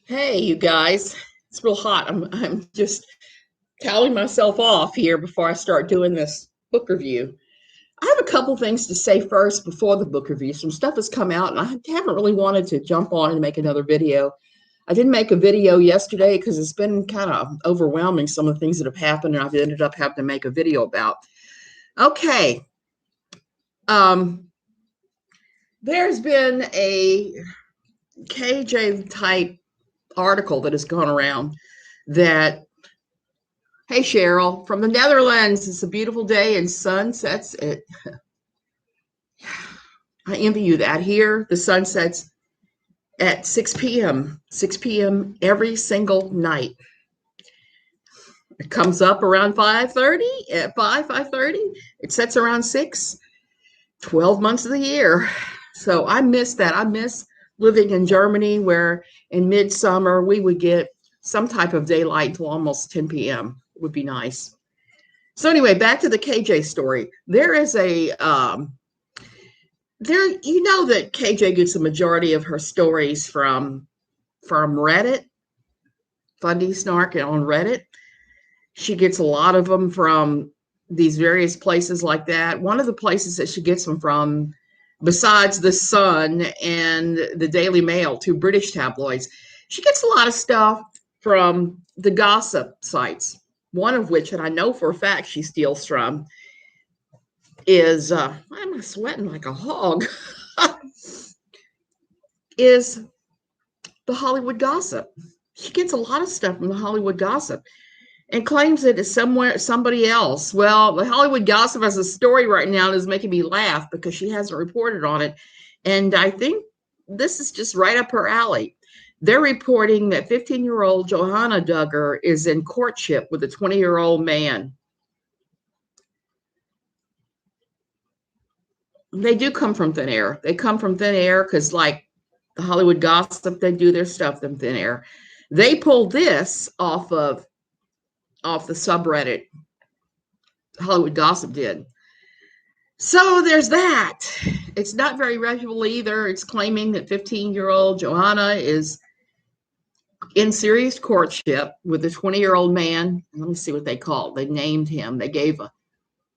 Hey, you guys, it's real hot. I'm just toweling myself off here before I start doing this book review. I have a couple things to say first before the book review. Some stuff has come out, and I haven't really wanted to jump on and make another video. I didn't make a video yesterday because it's been kind of overwhelming, some of the things that have happened, and I've ended up having to make a video about. Okay. Um, there's been a KJ type article that has gone around that, hey, Cheryl, from the Netherlands. It's a beautiful day and sun sets. I envy you that. Here, the sun sets at 6 p.m., 6 p.m. every single night. It comes up around 5:30, at 5:30. It sets around 6, 12 months of the year. So I miss that. I miss living in Germany where in midsummer we would get some type of daylight until almost 10 p.m. It would be nice. So anyway, back to the KJ story. There is that KJ gets a majority of her stories from Reddit, Fundy Snark on Reddit. She gets a lot of them from these various places like that. One of the places that she gets them from, besides the Sun and the Daily Mail, two British tabloids, she gets a lot of stuff from the gossip sites. One of which, and I know for a fact she steals from, is why am I sweating like a hog? Is the Hollywood gossip. She gets a lot of stuff from the Hollywood gossip and claims it is somebody else. Well, the Hollywood gossip has a story right now that is making me laugh because she hasn't reported on it. And I think this is just right up her alley. They're reporting that 15-year-old Johanna Duggar is in courtship with a 20-year-old man. They do come from thin air. They come from thin air because, like the Hollywood gossip, they do their stuff in thin air. They pulled this off the subreddit. Hollywood gossip did. So there's that. It's not very reputable either. It's claiming that 15-year-old Johanna is in serious courtship with a 20-year-old man. Let me see what they called. They named him. They gave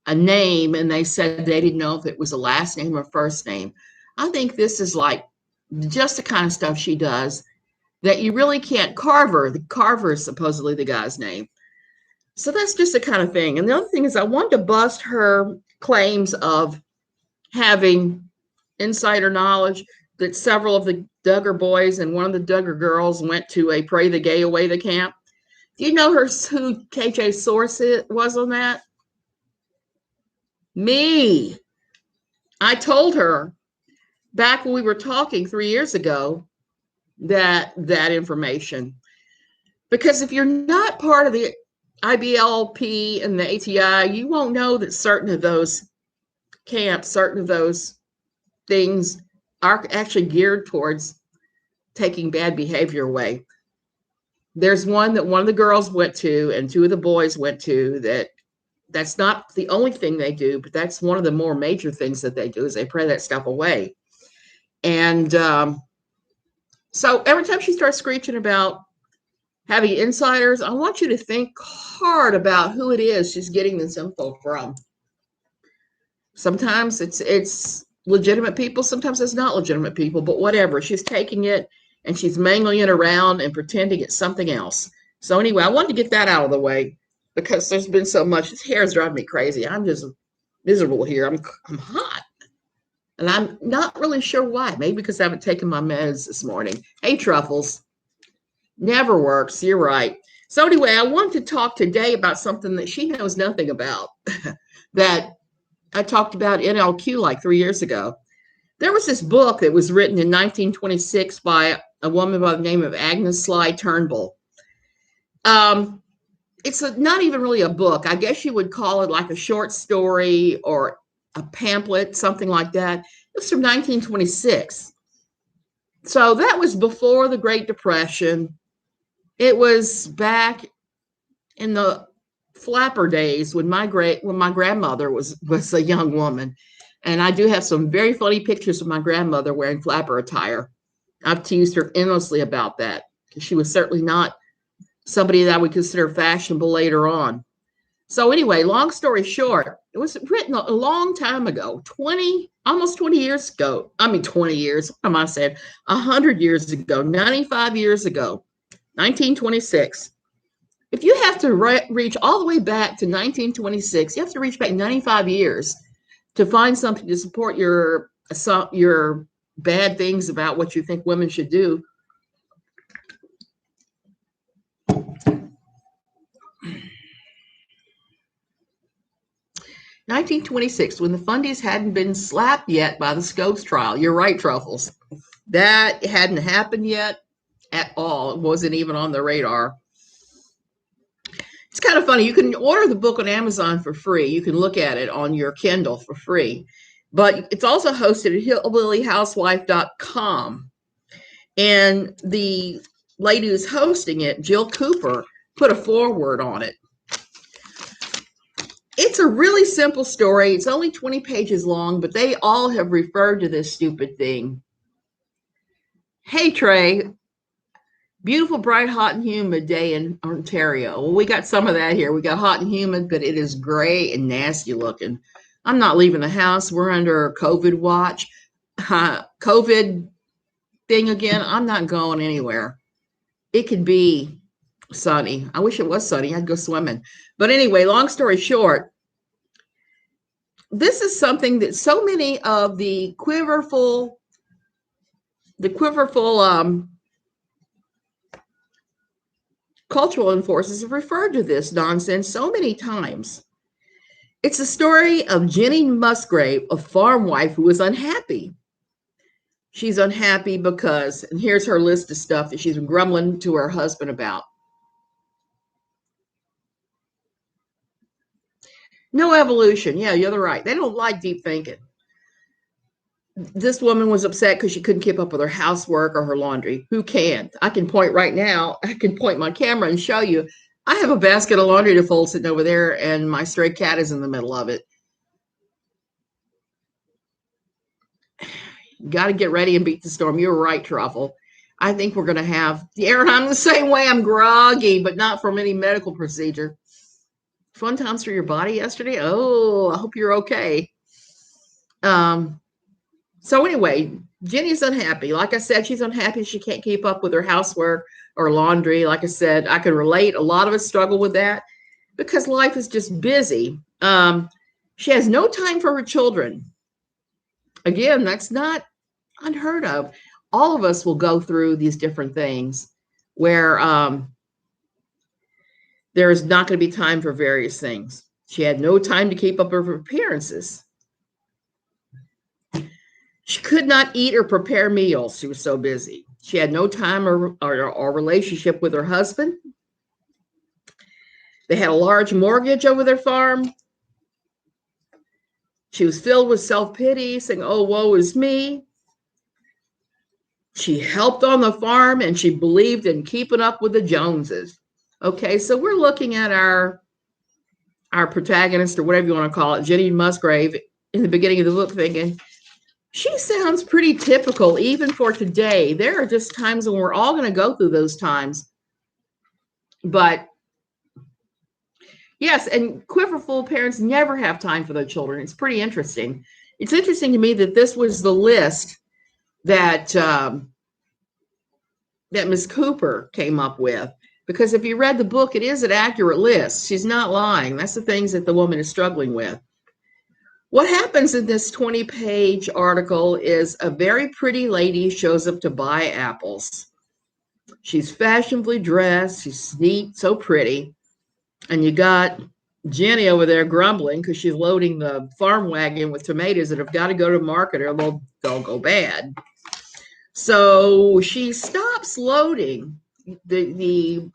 a name, and they said they didn't know if it was a last name or first name. I think this is like just the kind of stuff she does that you really can't. Carver. The Carver is supposedly the guy's name. So that's just the kind of thing. And the other thing is I wanted to bust her claims of having insider knowledge that several of the Duggar boys and one of the Duggar girls went to a Pray the Gay Away the camp. Do you know who KJ's source was on that? Me. I told her back when we were talking 3 years ago that information. Because if you're not part of the IBLP and the ATI, you won't know that certain of those camps, certain of those things are actually geared towards taking bad behavior away. There's one that one of the girls went to and two of the boys went to that's not the only thing they do, but that's one of the more major things that they do is they pray that stuff away. And so every time she starts screeching about having insiders, I want you to think hard about who it is she's getting this info from. Sometimes it's legitimate people, sometimes it's not legitimate people, but whatever. She's taking it and she's mangling it around and pretending it's something else. So anyway, I wanted to get that out of the way because there's been so much. This hair is driving me crazy. I'm just miserable here. I'm hot. And I'm not really sure why. Maybe because I haven't taken my meds this morning. Hey, Truffles. Never works. You're right. So anyway, I wanted to talk today about something that she knows nothing about that I talked about in LQ like 3 years ago. There was this book that was written in 1926 by a woman by the name of Agnes Sligh Turnbull. It's not even really a book. I guess you would call it like a short story or a pamphlet, something like that. It was from 1926. So that was before the Great Depression. It was back in the flapper days when my grandmother was a young woman. And I do have some very funny pictures of my grandmother wearing flapper attire. I've teased her endlessly about that. She was certainly not somebody that I would consider fashionable later on. So anyway, long story short, it was written a long time ago, almost 20 years ago. I mean, 20 years, what am I saying? 100 years ago, 95 years ago, 1926. If you have to reach all the way back to 1926, you have to reach back 95 years to find something to support your bad things about what you think women should do. 1926, when the Fundies hadn't been slapped yet by the Scopes trial. You're right, Truffles. That hadn't happened yet at all. It wasn't even on the radar. It's kind of funny. You can order the book on Amazon for free. You can look at it on your Kindle for free. But it's also hosted at hillbillyhousewife.com. And the lady who's hosting it, Jill Cooper, put a foreword on it. It's a really simple story. It's only 20 pages long, but they all have referred to this stupid thing. Hey, Trey. Beautiful, bright, hot, and humid day in Ontario. Well, we got some of that here. We got hot and humid, but it is gray and nasty looking. I'm not leaving the house. We're under COVID watch. COVID thing again. I'm not going anywhere. It could be sunny. I wish it was sunny. I'd go swimming. But anyway, long story short, this is something that so many of the Quiverfull cultural enforcers have referred to this nonsense so many times. It's a story of Jenny Musgrave, a farm wife who is unhappy. She's unhappy because, and here's her list of stuff that she's been grumbling to her husband about. No evolution. Yeah, you're right. They don't like deep thinking. This woman was upset because she couldn't keep up with her housework or her laundry. Who can? I can point right now. I can point my camera and show you. I have a basket of laundry to fold sitting over there, and my stray cat is in the middle of it. Got to get ready and beat the storm. You're right, Truffle. I think we're going to have the air, and I'm the same way. I'm groggy, but not from any medical procedure. Fun times for your body yesterday? Oh, I hope you're okay. So anyway, Jenny's unhappy. Like I said, she's unhappy. She can't keep up with her housework or laundry. Like I said, I can relate. A lot of us struggle with that because life is just busy. She has no time for her children. Again, that's not unheard of. All of us will go through these different things where there is not going to be time for various things. She had no time to keep up with her appearances. She could not eat or prepare meals. She was so busy. She had no time or relationship with her husband. They had a large mortgage over their farm. She was filled with self-pity, saying, oh, woe is me. She helped on the farm, and she believed in keeping up with the Joneses. Okay, so we're looking at our protagonist, or whatever you want to call it, Jenny Musgrave, in the beginning of the book, thinking, she sounds pretty typical even for today. There are just times when we're all going to go through those times. But yes, and Quiverfull parents never have time for their children. It's pretty interesting. It's interesting to me that this was the list that that Ms. Cooper came up with. Because if you read the book, it is an accurate list. She's not lying. That's the things that the woman is struggling with. What happens in this 20-page article is a very pretty lady shows up to buy apples. She's fashionably dressed. She's neat, so pretty. And you got Jenny over there grumbling because she's loading the farm wagon with tomatoes that have got to go to market or they'll go bad. So she stops loading the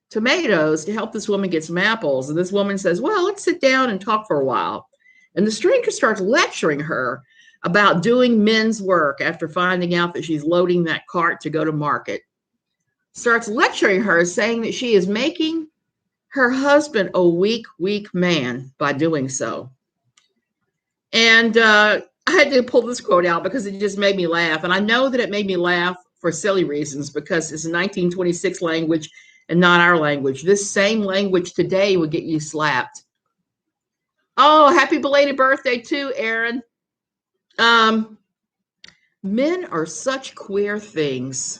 tomatoes to help this woman get some apples. And this woman says, well, let's sit down and talk for a while. And the stranger starts lecturing her about doing men's work after finding out that she's loading that cart to go to market. Starts lecturing her, saying that she is making her husband a weak man by doing so. And I had to pull this quote out because it just made me laugh. And I know that it made me laugh for silly reasons because it's a 1926 language and not our language. This same language today would get you slapped. Oh, happy belated birthday too, Aaron. Men are such queer things.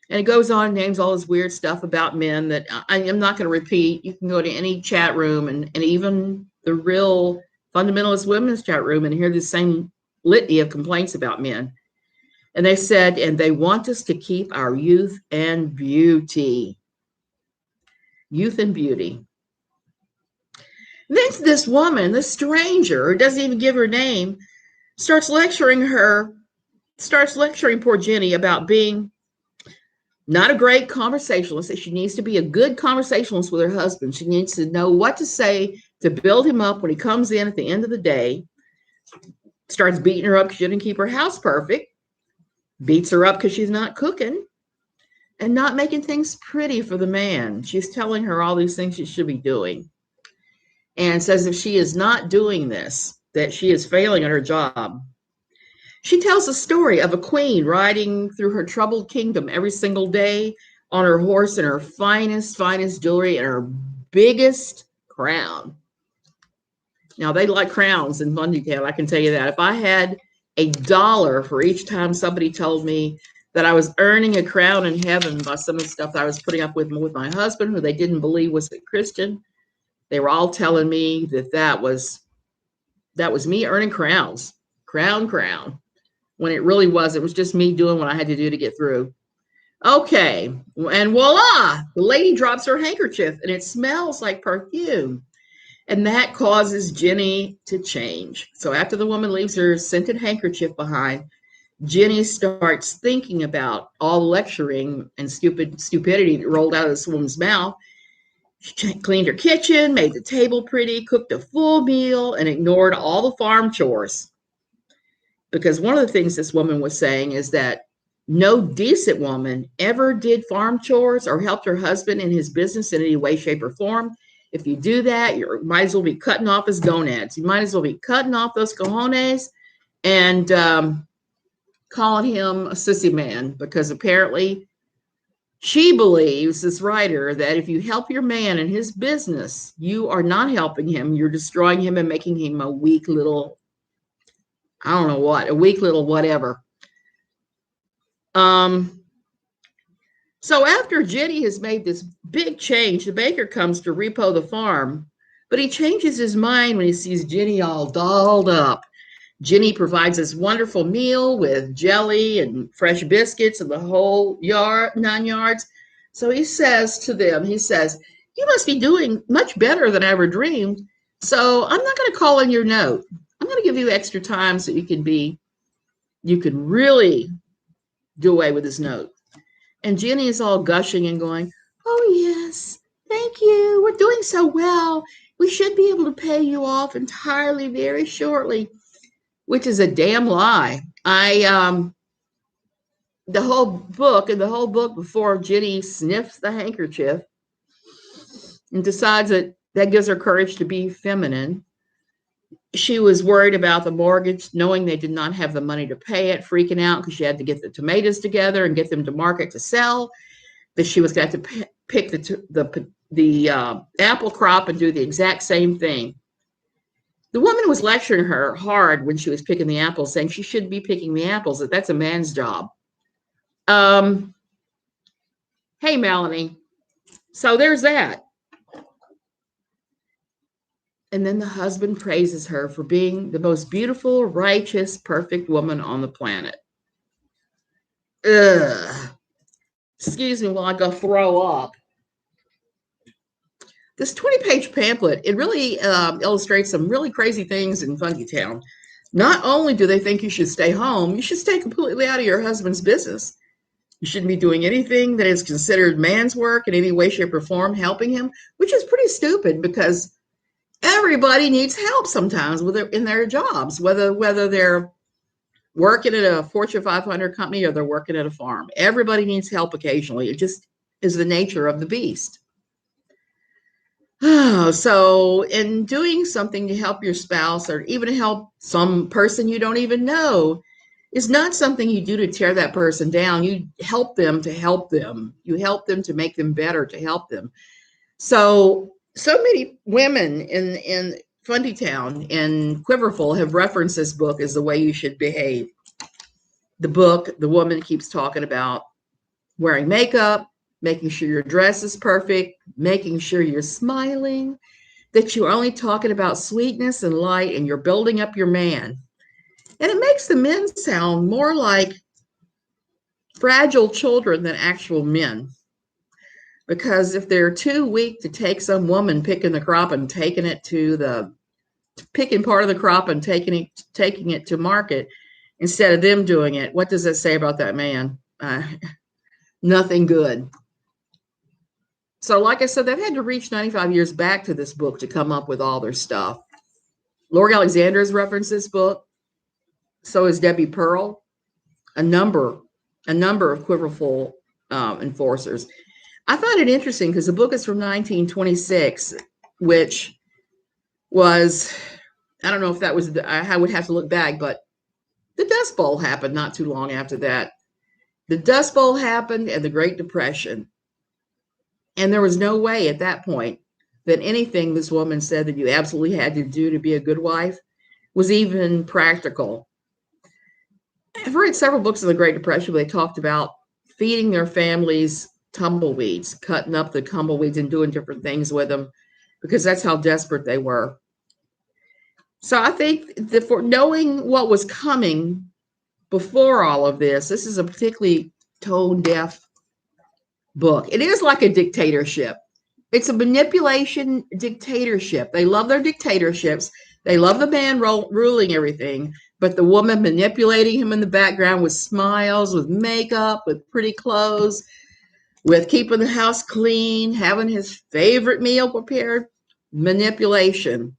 And it goes on, names all this weird stuff about men that I am not going to repeat. You can go to any chat room and even the real fundamentalist women's chat room and hear the same litany of complaints about men. And they said, and they want us to keep our youth and beauty. Youth and beauty. Then this woman, this stranger, who doesn't even give her name, starts lecturing poor Jenny about being not a great conversationalist. She needs to be a good conversationalist with her husband. She needs to know what to say to build him up when he comes in at the end of the day. Starts beating her up because she didn't keep her house perfect. Beats her up because she's not cooking and not making things pretty for the man. She's telling her all these things she should be doing. And says if she is not doing this, that she is failing at her job. She tells a story of a queen riding through her troubled kingdom every single day on her horse in her finest jewelry and her biggest crown. Now, they like crowns in Fundytown, I can tell you that. If I had $1 for each time somebody told me that I was earning a crown in heaven by some of the stuff that I was putting up with my husband, who they didn't believe was a Christian, they were all telling me that was me earning crowns, crown. When it really was, it was just me doing what I had to do to get through. Okay, and voila, the lady drops her handkerchief and it smells like perfume. And that causes Jenny to change. So after the woman leaves her scented handkerchief behind, Jenny starts thinking about all the lecturing and stupidity that rolled out of this woman's mouth. She cleaned her kitchen, made the table pretty, cooked a full meal, and ignored all the farm chores. Because one of the things this woman was saying is that no decent woman ever did farm chores or helped her husband in his business in any way, shape, or form. If you do that, you might as well be cutting off his gonads. You might as well be cutting off those cojones and calling him a sissy man, because apparently she believes, this writer, that if you help your man in his business, you are not helping him. You're destroying him and making him a weak little, I don't know what, a weak little whatever. So after Jenny has made this big change, the baker comes to repo the farm, but he changes his mind when he sees Jenny all dolled up. Jenny provides this wonderful meal with jelly and fresh biscuits and the whole 9 yards. So he says to them, you must be doing much better than I ever dreamed. So I'm not going to call in your note. I'm going to give you extra time so you can really do away with this note. And Jenny is all gushing and going, oh, yes, thank you. We're doing so well. We should be able to pay you off entirely very shortly, which is a damn lie. The whole book before Jenny sniffs the handkerchief and decides that gives her courage to be feminine. She was worried about the mortgage, knowing they did not have the money to pay it, freaking out because she had to get the tomatoes together and get them to market to sell, that she was going to have to pick the apple crop and do the exact same thing. The woman was lecturing her hard when she was picking the apples, saying she shouldn't be picking the apples, that that's a man's job. Hey, Melanie. So there's that. And then the husband praises her for being the most beautiful, righteous, perfect woman on the planet. Ugh. Excuse me while I go throw up. This 20-page pamphlet, it really illustrates some really crazy things in Fundytown. Not only do they think you should stay home, you should stay completely out of your husband's business. You shouldn't be doing anything that is considered man's work in any way, shape, or form, helping him, which is pretty stupid because everybody needs help sometimes in their jobs, whether they're working at a Fortune 500 company or they're working at a farm. Everybody needs help occasionally. It just is the nature of the beast. So in doing something to help your spouse or even help some person you don't even know, is not something you do to tear that person down. You help them to help them. You help them to make them better, to help them. So many women in Fundy Town and Quiverfull have referenced this book as the way you should behave. The book, the woman keeps talking about wearing makeup, making sure your dress is perfect, making sure you're smiling, that you're only talking about sweetness and light, and you're building up your man. And it makes the men sound more like fragile children than actual men. Because if they're too weak to take some woman picking the crop and taking it to picking part of the crop and taking it to market, instead of them doing it, what does that say about that man? Nothing good. So like I said, they've had to reach 95 years back to this book to come up with all their stuff. Lori Alexander has referenced this book. So has Debbie Pearl, a number of Quiverfull enforcers. I find it interesting because the book is from 1926, which was, I don't know if that was, I would have to look back, but the Dust Bowl happened not too long after that. The Dust Bowl happened and the Great Depression. And there was no way at that point that anything this woman said that you absolutely had to do to be a good wife was even practical. I've read several books of the Great Depression where they talked about feeding their families tumbleweeds, cutting up the tumbleweeds and doing different things with them because that's how desperate they were. So I think that for knowing what was coming before all of this is a particularly tone-deaf book. It is like a dictatorship. It's a manipulation dictatorship. They love their dictatorships. They love the man ruling everything, but the woman manipulating him in the background with smiles, with makeup, with pretty clothes, with keeping the house clean, having his favorite meal prepared, manipulation.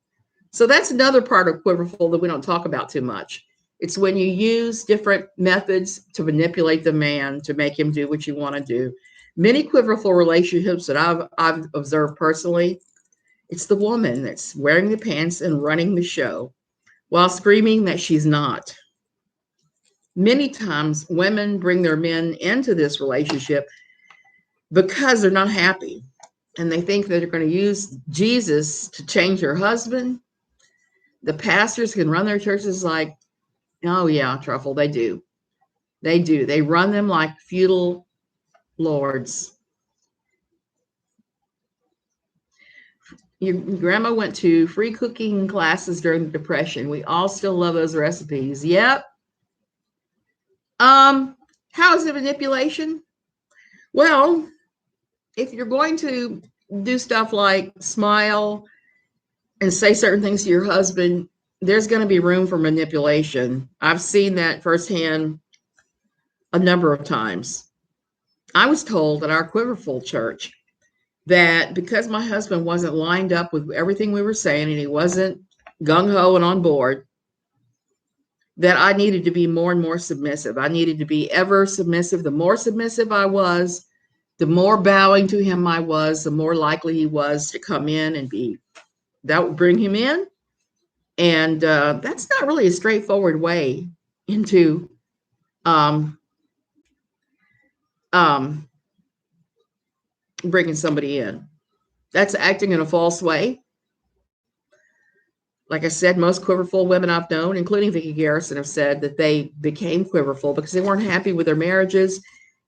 So that's another part of Quiverfull that we don't talk about too much. It's when you use different methods to manipulate the man to make him do what you want to do. Many Quiverfull relationships that I've observed personally, it's the woman that's wearing the pants and running the show while screaming that she's not. Many times women bring their men into this relationship because they're not happy and they think that they're going to use Jesus to change their husband. The pastors can run their churches like, oh yeah, Truffle, they do. They do. They run them like feudal lords. Your grandma went to free cooking classes during the Depression. We all still love those recipes. Yep. How is it manipulation? Well, if you're going to do stuff like smile and say certain things to your husband, there's going to be room for manipulation. I've seen that firsthand a number of times. I was told at our Quiverfull church that because my husband wasn't lined up with everything we were saying and he wasn't gung-ho and on board, that I needed to be more and more submissive. I needed to be ever submissive. The more submissive I was, the more bowing to him I was, the more likely he was to come in and be, that would bring him in. And that's not really a straightforward way into bringing somebody in. That's acting in a false way. Like I said, most Quiverfull women I've known, including Vicki Garrison, have said that they became Quiverfull because they weren't happy with their marriages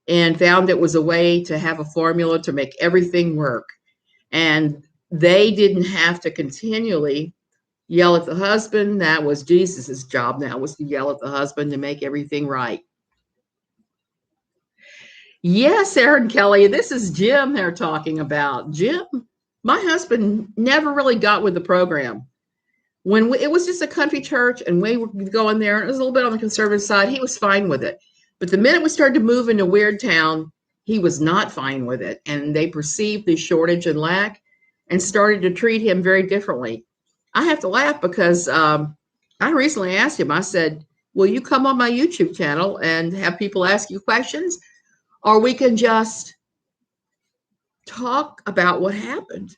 and found it was a way to have a formula to make everything work. And they didn't have to continually yell at the husband. That was Jesus's job now, was to yell at the husband to make everything right. Yes, Aaron Kelly, this is Jim they're talking about. Jim, my husband never really got with the program. When it was just a country church and we were going there, and it was a little bit on the conservative side, he was fine with it. But the minute we started to move into Weird Town, he was not fine with it. And they perceived the shortage and lack and started to treat him very differently. I have to laugh because I recently asked him, I said, will you come on my YouTube channel and have people ask you questions? Or we can just talk about what happened.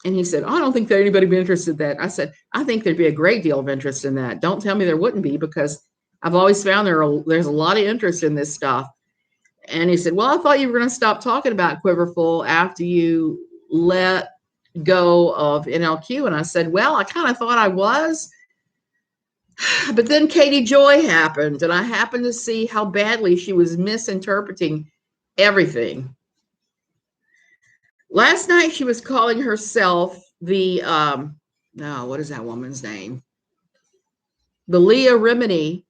And he said, oh, I don't think that anybody would be interested in that. I said, I think there'd be a great deal of interest in that. Don't tell me there wouldn't be, because I've always found there's a lot of interest in this stuff. And he said, well, I thought you were going to stop talking about Quiverfull after you let go of NLQ. And I said, well, I kind of thought I was. But then Katie Joy happened, and I happened to see how badly she was misinterpreting everything. Last night, she was calling herself the, what is that woman's name? The Leah Remini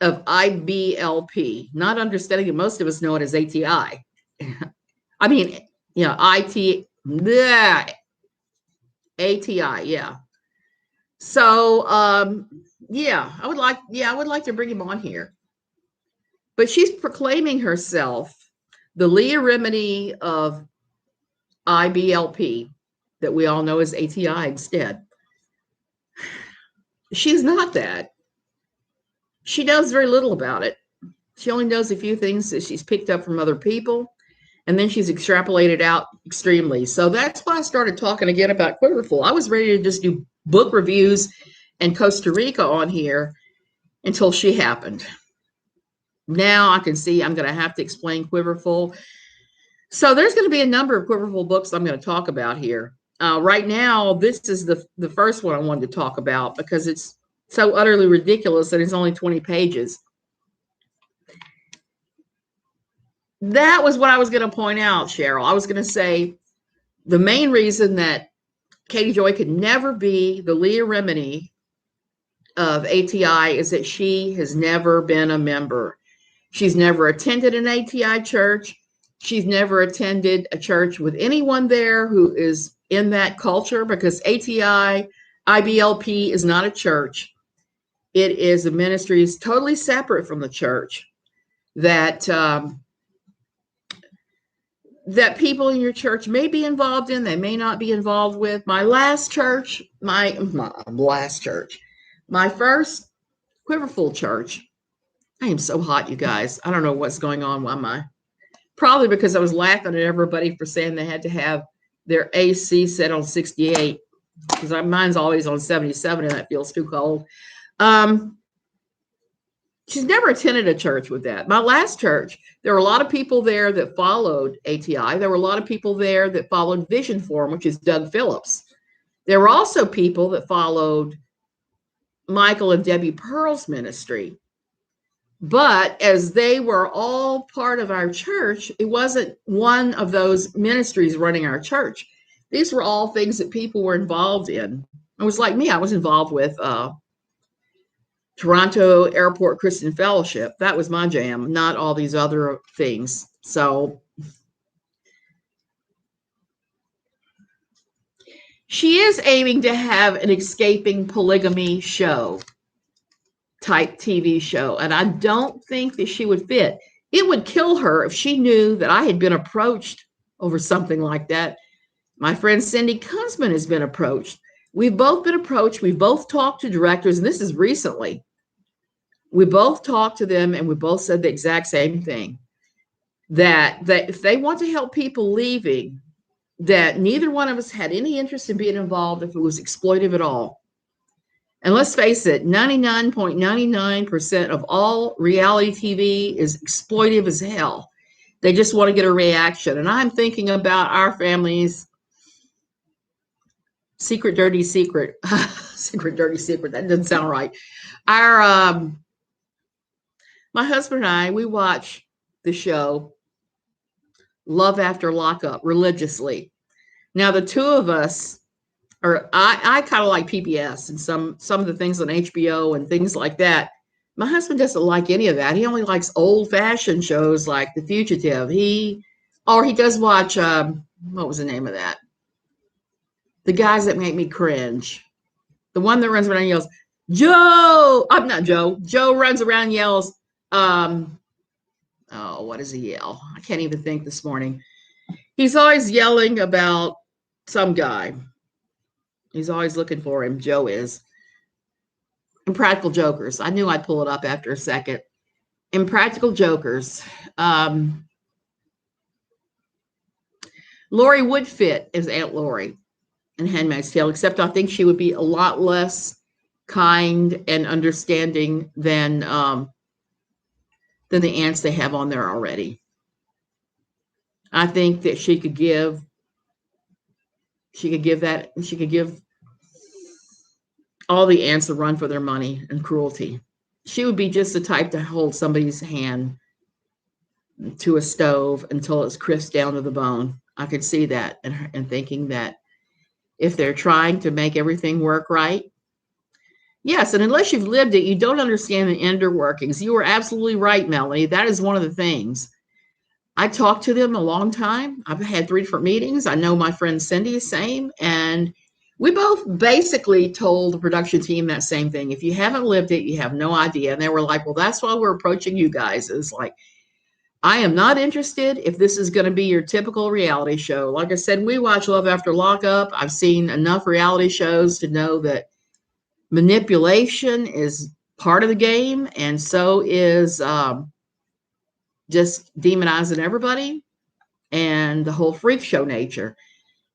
of IBLP, not understanding that most of us know it as ATI. I mean, ATI, yeah. So, I would like to bring him on here. But she's proclaiming herself the Leah Remini of IBLP, that we all know as ATI instead. She's not that. She knows very little about it. She only knows a few things that she's picked up from other people, and then she's extrapolated out extremely. So that's why I started talking again about Quiverfull. I was ready to just do book reviews and Costa Rica on here until she happened. Now I can see I'm going to have to explain Quiverfull. So there's going to be a number of Quiverfull books I'm going to talk about here. Right now, this is the first one I wanted to talk about because it's so utterly ridiculous that it's only 20 pages. That was what I was going to point out, Cheryl. I was going to say the main reason that Katie Joy could never be the Leah Remini of ATI is that she has never been a member. She's never attended an ATI church. She's never attended a church with anyone there who is in that culture, because ATI, IBLP is not a church. It is a ministry, is totally separate from the church that that people in your church may be involved in, they may not be involved with. My last church, my first Quiverfull church. I am so hot, you guys. I don't know what's going on. Probably because I was laughing at everybody for saying they had to have their AC set on 68, because mine's always on 77 and that feels too cold. She's never attended a church with that. My last church, there were a lot of people there that followed ATI. There were a lot of people there that followed Vision Forum, which is Doug Phillips. There were also people that followed Michael and Debbie Pearl's ministry. But as they were all part of our church, it wasn't one of those ministries running our church. These were all things that people were involved in. It was like me. I was involved with Toronto Airport Christian Fellowship. That was my jam, not all these other things. So she is aiming to have an escaping polygamy show type TV show, and I don't think that she would fit. It would kill her if she knew that I had been approached over something like that. My friend Cindy Kunzman has been approached. We've both been approached. We've both talked to directors, and this is recently. We both talked to them, and we both said the exact same thing, that if they want to help people leaving, that neither one of us had any interest in being involved if it was exploitive at all. And let's face it, 99.99% of all reality TV is exploitive as hell. They just want to get a reaction. And I'm thinking about our family's secret, dirty secret. Secret, dirty secret. That doesn't sound right. My husband and I, we watch the show Love After Lockup religiously. Now, the two of us, or I kind of like PBS and some of the things on HBO and things like that. My husband doesn't like any of that. He only likes old-fashioned shows like The Fugitive. He does watch, what was the name of that? The Guys That Make Me Cringe. The one that runs around and yells, Joe! I'm not Joe. Joe runs around and yells, what does he yell? I can't even think this morning. He's always yelling about some guy. He's always looking for him. Joe is. Impractical Jokers. I knew I'd pull it up after a second. Impractical Jokers. Lori would fit as Aunt Lori in Handmaid's Tale, except I think she would be a lot less kind and understanding than the ants they have on there already. I think that she could give all the ants a run for their money and cruelty. She would be just the type to hold somebody's hand to a stove until it's crisp down to the bone. I could see that and thinking that if they're trying to make everything work right. Yes, and unless you've lived it, you don't understand the inner workings. You are absolutely right, Melanie. That is one of the things. I talked to them a long time. I've had 3 different meetings. I know my friend Cindy is same, and we both basically told the production team that same thing. If you haven't lived it, you have no idea. And they were like, well, that's why we're approaching you guys. It's like, I am not interested if this is going to be your typical reality show. Like I said, we watch Love After Lockup. I've seen enough reality shows to know that manipulation is part of the game, and so is just demonizing everybody and the whole freak show nature.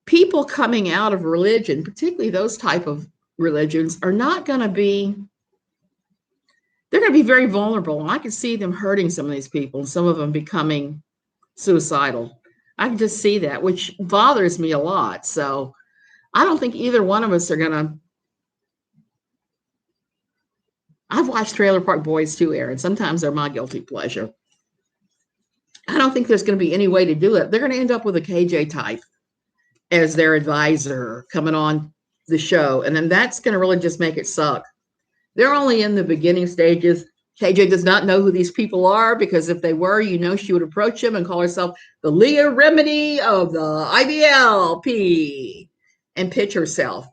People coming out of religion, particularly those type of religions, are not going to be, they're going to be very vulnerable. And I can see them hurting some of these people and some of them becoming suicidal. I can just see that, which bothers me a lot. So I don't think either one of us are going to. I've watched Trailer Park Boys too, Aaron. Sometimes they're my guilty pleasure. I don't think there's going to be any way to do it. They're going to end up with a KJ type as their advisor coming on the show. And then that's going to really just make it suck. They're only in the beginning stages. KJ does not know who these people are, because if they were, she would approach him and call herself the Leah Remini of the IBLP and pitch herself.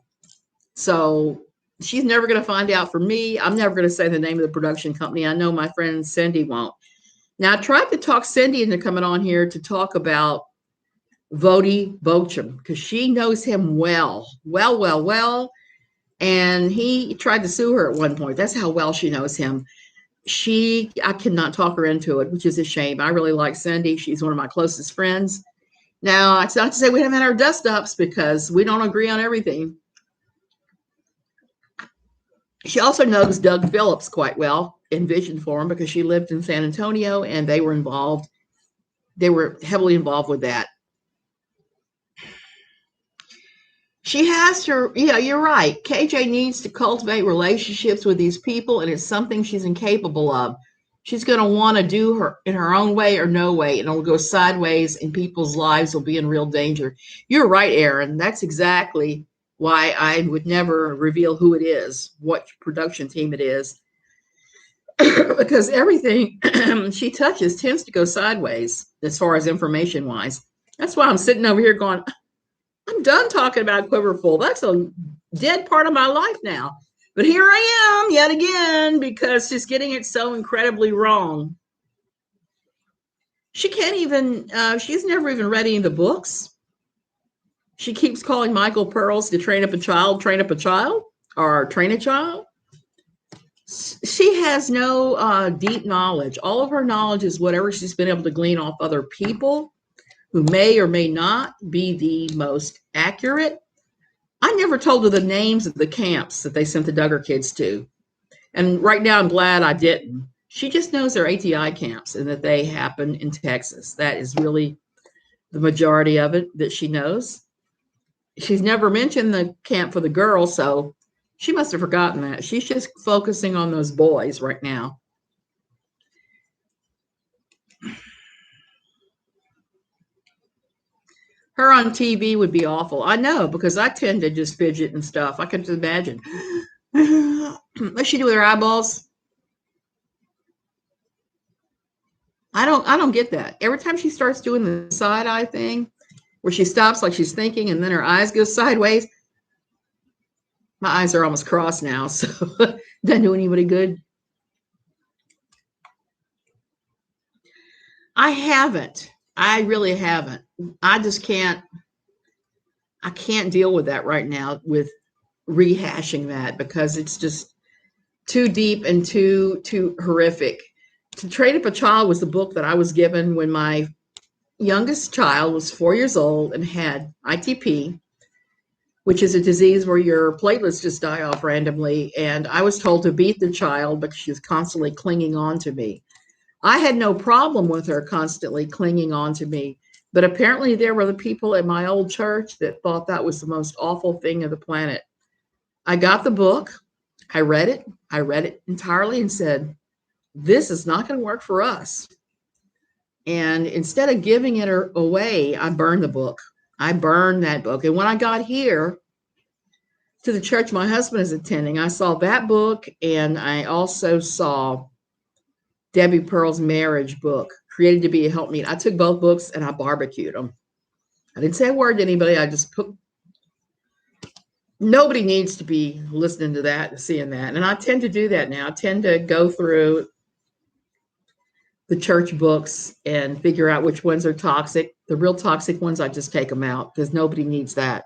So she's never going to find out from me. I'm never going to say the name of the production company. I know my friend Cindy won't. Now, I tried to talk Cindy into coming on here to talk about Vody Bochum, because she knows him well. And he tried to sue her at one point. That's how well she knows him. I cannot talk her into it, which is a shame. I really like Cindy. She's one of my closest friends. Now, it's not to say we haven't had our dust ups, because we don't agree on everything. She also knows Doug Phillips quite well in Vision Forum, because she lived in San Antonio and they were involved. They were heavily involved with that. She has to, you're right. KJ needs to cultivate relationships with these people, and it's something she's incapable of. She's going to want to do her in her own way or no way, and it'll go sideways, and people's lives will be in real danger. You're right, Aaron. That's exactly why I would never reveal who it is, what production team it is, because everything she touches tends to go sideways as far as information wise. That's why I'm sitting over here going, I'm done talking about Quiverfull. That's a dead part of my life now. But here I am yet again, because she's getting it so incredibly wrong. She can't even, she's never even read any of the books. She keeps calling Michael Pearls to train up a child, or train a child. She has no deep knowledge. All of her knowledge is whatever she's been able to glean off other people who may or may not be the most accurate. I never told her the names of the camps that they sent the Duggar kids to. And right now I'm glad I didn't. She just knows they're ATI camps and that they happen in Texas. That is really the majority of it that she knows. She's never mentioned the camp for the girls, so she must have forgotten that. She's just focusing on those boys right now. Her on TV would be awful. I know, because I tend to just fidget and stuff. I can just imagine. What's she do with her eyeballs? I don't get that. Every time she starts doing the side eye thing, where she stops like she's thinking and then her eyes go sideways, my eyes are almost crossed now, so doesn't do anybody good. I haven't. I really haven't. I just can't. I can't deal with that right now, with rehashing that, because it's just too deep and too horrific. To Train Up a Child was the book that I was given when my youngest child was 4 years old and had ITP. which is a disease where your platelets just die off randomly. And I was told to beat the child because she was constantly clinging on to me. I had no problem with her constantly clinging on to me, but apparently there were the people at my old church that thought that was the most awful thing of the planet. I got the book. I read it. I read it entirely and said, this is not going to work for us. And instead of giving it away, I burned the book. I burned that book. And when I got here to the church my husband is attending, I saw that book, and I also saw Debbie Pearl's marriage book, Created to Be a Helpmeet. I took both books and I barbecued them. I didn't say a word to anybody. I just put, nobody needs to be listening to that and seeing that. And I tend to do that now. I tend to go through the church books and figure out which ones are toxic. The real toxic ones, I just take them out because nobody needs that.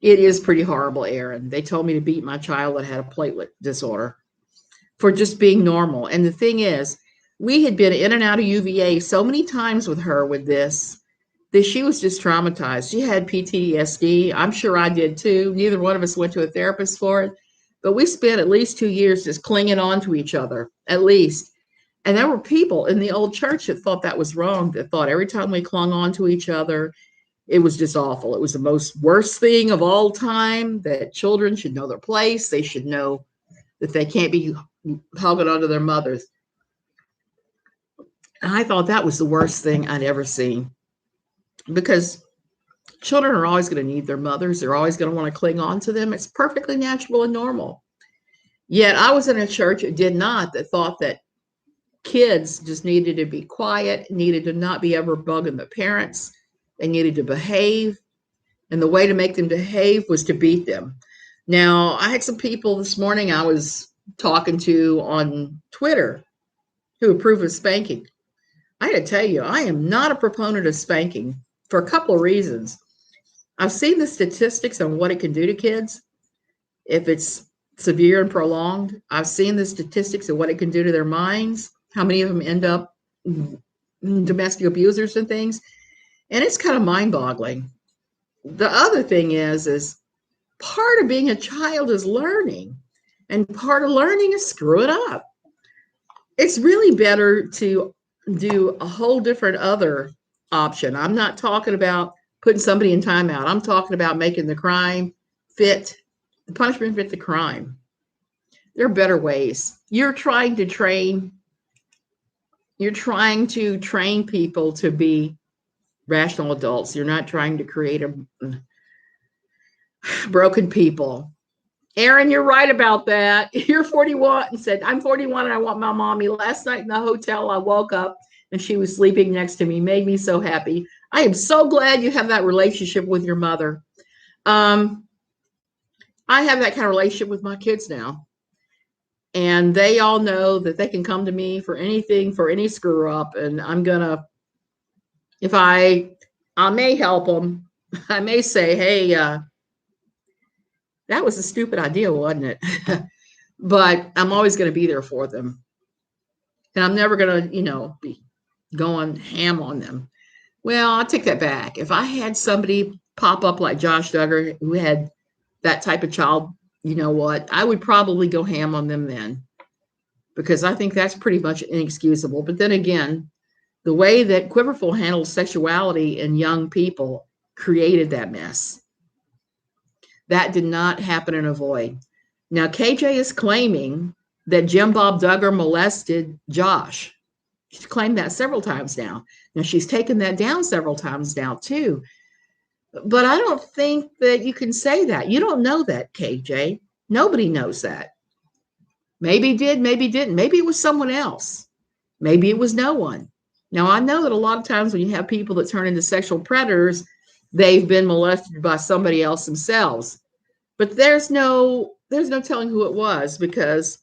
It is pretty horrible, Aaron. They told me to beat my child that had a platelet disorder for just being normal. And the thing is, we had been in and out of UVA so many times with her with this that she was just traumatized. She had PTSD. I'm sure I did too. Neither one of us went to a therapist for it, but we spent at least 2 years just clinging on to each other, at least. And there were people in the old church that thought that was wrong, that thought every time we clung on to each other, it was just awful. It was the most worst thing of all time, that children should know their place. They should know that they can't be hugging onto their mothers. And I thought that was the worst thing I'd ever seen, because children are always going to need their mothers. They're always going to want to cling on to them. It's perfectly natural and normal. Yet I was in a church that did not, that thought that kids just needed to be quiet, needed to not be ever bugging the parents. They needed to behave. And the way to make them behave was to beat them. Now, I had some people this morning I was talking to on Twitter who approve of spanking. I got to tell you, I am not a proponent of spanking for a couple of reasons. I've seen the statistics on what it can do to kids if it's severe and prolonged. I've seen the statistics of what it can do to their minds, how many of them end up domestic abusers and things. And it's kind of mind-boggling. The other thing is part of being a child is learning, and part of learning is screwing up. It's really better to do a whole different other option. I'm not talking about putting somebody in timeout. I'm talking about making the crime fit, the punishment fit the crime. There are better ways. You're trying to train people to be rational adults. You're not trying to create a broken people. Aaron, you're right about that. You're 41 and said, I'm 41 and I want my mommy. Last night in the hotel, I woke up and she was sleeping next to me. Made me so happy. I am so glad you have that relationship with your mother. I have that kind of relationship with my kids now. And they all know that they can come to me for anything, for any screw up. And I'm going to, if I may help them. I may say, hey, that was a stupid idea, wasn't it? But I'm always going to be there for them. And I'm never going to, be going ham on them. Well, I'll take that back. If I had somebody pop up like Josh Duggar who had that type of child, you know what? I would probably go ham on them then, because I think that's pretty much inexcusable. But then again, the way that Quiverfull handles sexuality in young people created that mess. That did not happen in a void. Now, KJ is claiming that Jim Bob Duggar molested Josh. She's claimed that several times now. Now, she's taken that down several times now, too. But I don't think that you can say that. You don't know that, KJ. Nobody knows that. Maybe did, maybe didn't. Maybe it was someone else. Maybe it was no one. Now, I know that a lot of times when you have people that turn into sexual predators, they've been molested by somebody else themselves. But there's no telling who it was, because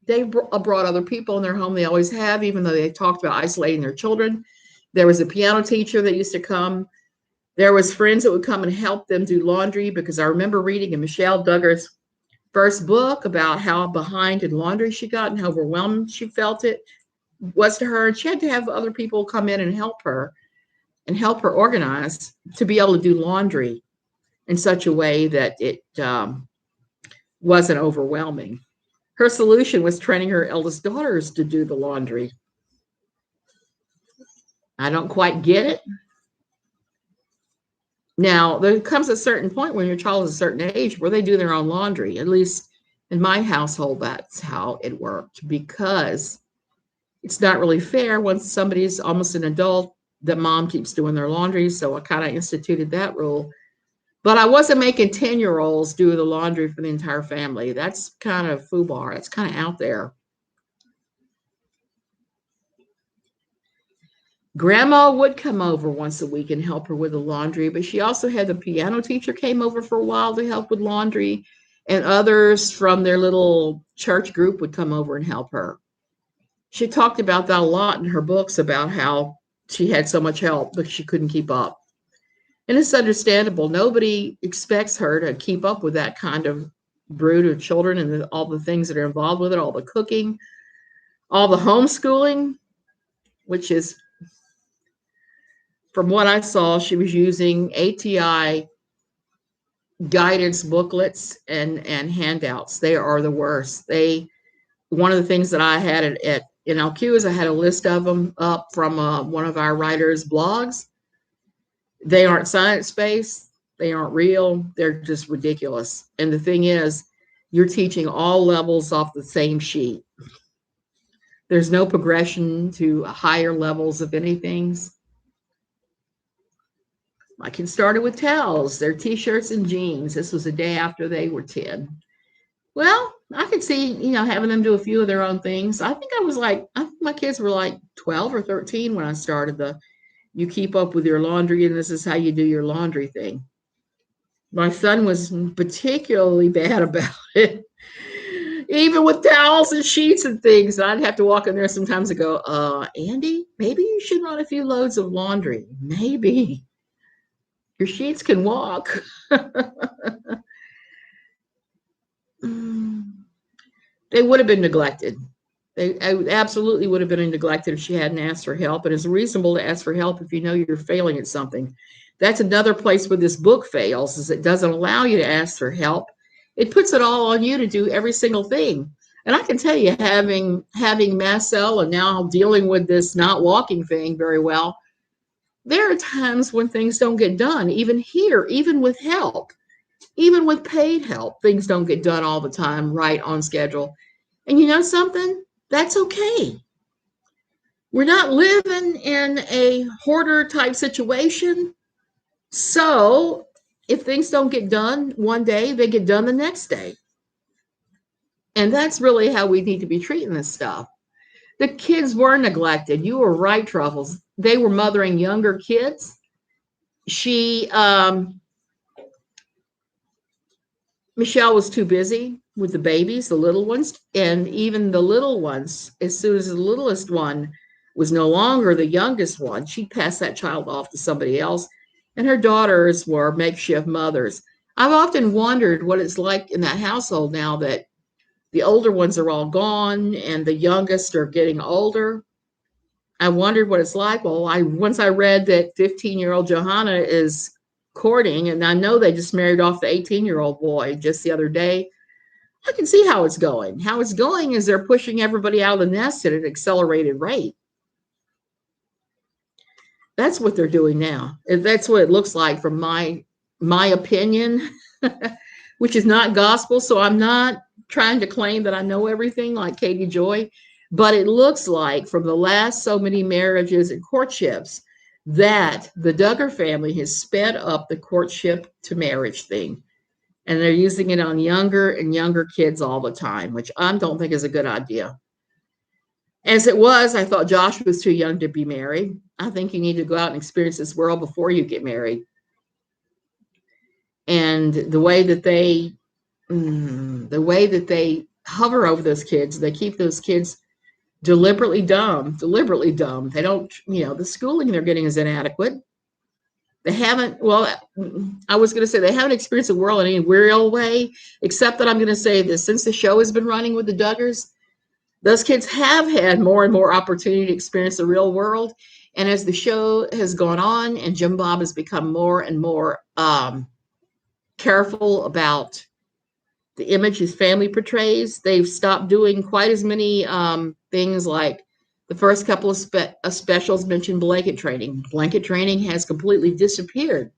they brought other people in their home. They always have, even though they talked about isolating their children. There was a piano teacher that used to come. There was friends that would come and help them do laundry, because I remember reading in Michelle Duggar's first book about how behind in laundry she got and how overwhelmed she felt it was to her. And she had to have other people come in and help her. and help her organize to be able to do laundry in such a way that it wasn't overwhelming. Her solution was training her eldest daughters to do the laundry. I don't quite get it. Now, there comes a certain point when your child is a certain age where they do their own laundry. At least in my household, that's how it worked, because it's not really fair once somebody's almost an adult that mom keeps doing their laundry. So I kind of instituted that rule. But I wasn't making 10-year-olds do the laundry for the entire family. That's kind of foobar. That's kind of out there. Grandma would come over once a week and help her with the laundry, but she also had the piano teacher came over for a while to help with laundry, and others from their little church group would come over and help her. She talked about that a lot in her books about how she had so much help, but she couldn't keep up. And it's understandable. Nobody expects her to keep up with that kind of brood of children and all the things that are involved with it, all the cooking, all the homeschooling, which is, from what I saw, she was using ATI guidance booklets and handouts. They are the worst. One of the things that I had at NLQ is I had a list of them up from one of our writers' blogs. They aren't science-based. They aren't real. They're just ridiculous. And the thing is, you're teaching all levels off the same sheet. There's no progression to higher levels of anything. My kids started with towels, their t-shirts and jeans. This was the day after they were 10. Well, I could see, having them do a few of their own things. I think my kids were like 12 or 13 when I started you keep up with your laundry and this is how you do your laundry thing. My son was particularly bad about it. Even with towels and sheets and things, I'd have to walk in there sometimes and go, Andy, maybe you should run a few loads of laundry. Maybe. Your sheets can walk. They would have been neglected. They absolutely would have been neglected if she hadn't asked for help. And it's reasonable to ask for help if you know you're failing at something. That's another place where this book fails, is it doesn't allow you to ask for help. It puts it all on you to do every single thing. And I can tell you, having Marcel and now dealing with this not walking thing very well, there are times when things don't get done, even here, even with help, even with paid help, things don't get done all the time right on schedule. And you know something? That's okay. We're not living in a hoarder type situation. So if things don't get done one day, they get done the next day. And that's really how we need to be treating this stuff. The kids were neglected. You were right, Truffles. They were mothering younger kids. Michelle was too busy with the babies, the little ones, and even the little ones, as soon as the littlest one was no longer the youngest one, she passed that child off to somebody else, and her daughters were makeshift mothers. I've often wondered what it's like in that household now that the older ones are all gone and the youngest are getting older. I wondered what it's like. Well, once I read that 15-year-old Johanna is courting, and I know they just married off the 18-year-old boy just the other day, I can see how it's going. How it's going is they're pushing everybody out of the nest at an accelerated rate. That's what they're doing now. That's what it looks like from my opinion, which is not gospel. So I'm not trying to claim that I know everything like Katie Joy, but it looks like from the last so many marriages and courtships that the Duggar family has sped up the courtship to marriage thing. And they're using it on younger and younger kids all the time, which I don't think is a good idea. As it was, I thought Josh was too young to be married. I think you need to go out and experience this world before you get married. And the way that they hover over those kids, they keep those kids deliberately dumb. They don't, the schooling they're getting is inadequate. They haven't, I was going to say they haven't experienced the world in any real way, except that I'm going to say this, since the show has been running with the Duggars, Those kids have had more and more opportunity to experience the real world. And as the show has gone on and Jim Bob has become more and more careful about the image his family portrays, they've stopped doing quite as many things like the first couple of specials mentioned blanket training. Blanket training has completely disappeared.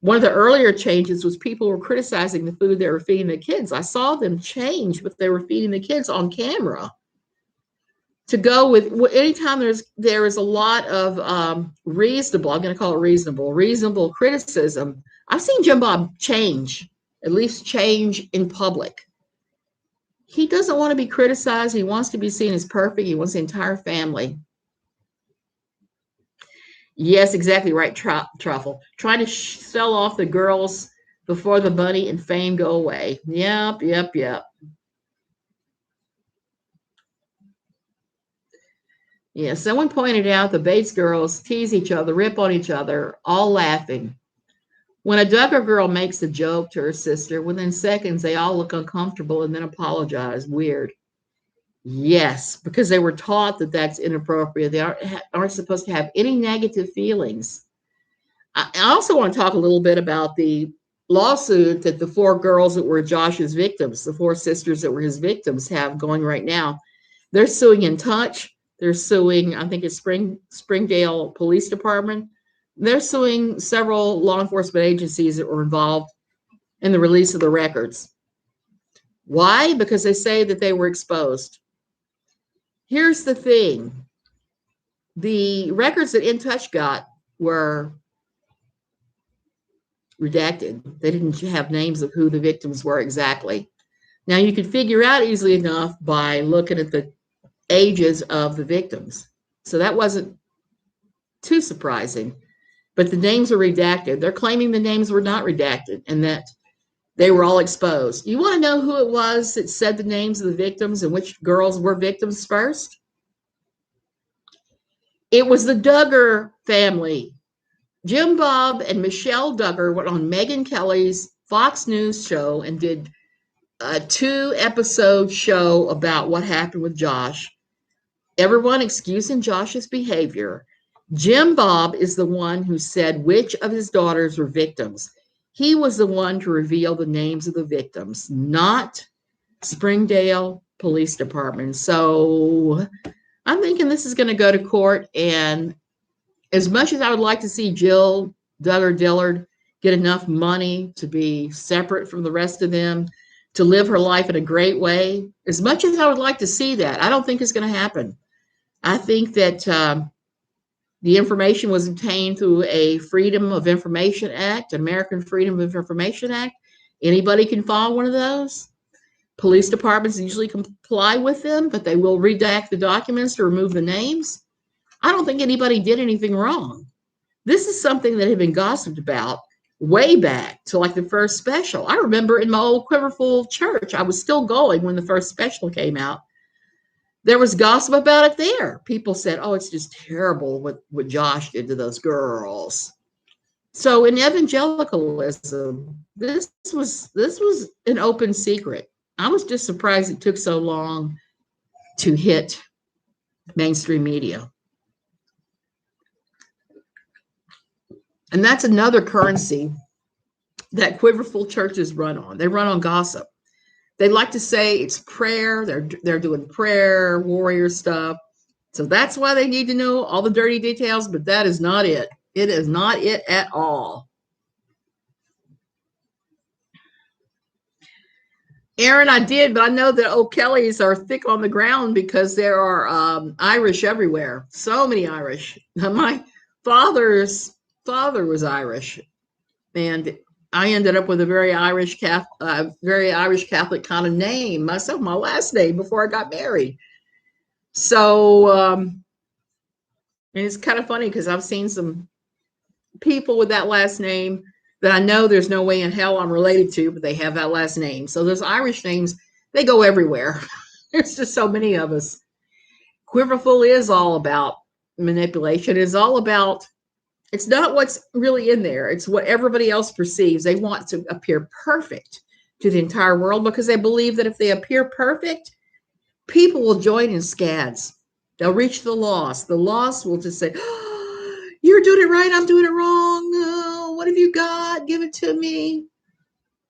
One of the earlier changes was people were criticizing the food they were feeding the kids. I saw them change what they were feeding the kids on camera to go with anytime there is a lot of reasonable, I'm going to call it reasonable criticism. I've seen Jim Bob change, at least change in public. He doesn't want to be criticized. He wants to be seen as perfect. He wants the entire family. Yes, exactly right, Truffle. Trying to sell off the girls before the money and fame go away. Yep. Yeah, someone pointed out the Bates girls tease each other, rip on each other, all laughing. When a Duggar girl makes a joke to her sister, within seconds they all look uncomfortable and then apologize. Weird. Yes, because they were taught that that's inappropriate. They aren't supposed to have any negative feelings. I also want to talk a little bit about the lawsuit that the 4 girls that were Josh's victims, the 4 sisters that were his victims, have going right now. They're suing In Touch. They're suing, I think it's Springdale Police Department. They're suing several law enforcement agencies that were involved in the release of the records. Why? Because they say that they were exposed. Here's the thing. The records that In Touch got were redacted. They didn't have names of who the victims were exactly. Now, you could figure out easily enough by looking at the ages of the victims. So that wasn't too surprising. But the names were redacted. They're claiming the names were not redacted and that they were all exposed. You want to know who it was that said the names of the victims and which girls were victims first? It was the Duggar family. Jim Bob and Michelle Duggar went on Megyn Kelly's Fox News show and did a 2-episode show about what happened with Josh. Everyone excusing Josh's behavior. Jim Bob is the one who said which of his daughters were victims. He was the one to reveal the names of the victims, not Springdale Police Department. So I'm thinking this is going to go to court. And as much as I would like to see Jill Duggar Dillard get enough money to be separate from the rest of them, to live her life in a great way, as much as I would like to see that, I don't think it's going to happen. I think that the information was obtained through a Freedom of Information Act, American Freedom of Information Act. Anybody can file one of those. Police departments usually comply with them, but they will redact the documents to remove the names. I don't think anybody did anything wrong. This is something that had been gossiped about way back to like the first special. I remember in my old Quiverfull church, I was still going when the first special came out. There was gossip about it there. People said, oh, it's just terrible what Josh did to those girls. So in evangelicalism, this was an open secret. I was just surprised it took so long to hit mainstream media. And that's another currency that Quiverfull churches run on. They run on gossip. They like to say it's prayer. They're doing prayer warrior stuff. So that's why they need to know all the dirty details, but that is not it. It is not it at all. Aaron, I did, but I know that O'Kellys are thick on the ground because there are Irish everywhere. So many Irish. My father's father was Irish, and I ended up with a very Irish Catholic kind of name myself, my last name before I got married. So, and it's kind of funny because I've seen some people with that last name that I know there's no way in hell I'm related to, but they have that last name. So those Irish names, they go everywhere. There's just so many of us. Quiverfull is all about manipulation. It's all about, it's not what's really in there. It's what everybody else perceives. They want to appear perfect to the entire world because they believe that if they appear perfect, people will join in scads. They'll reach the lost. The lost will just say, oh, you're doing it right, I'm doing it wrong. Oh, what have you got? Give it to me.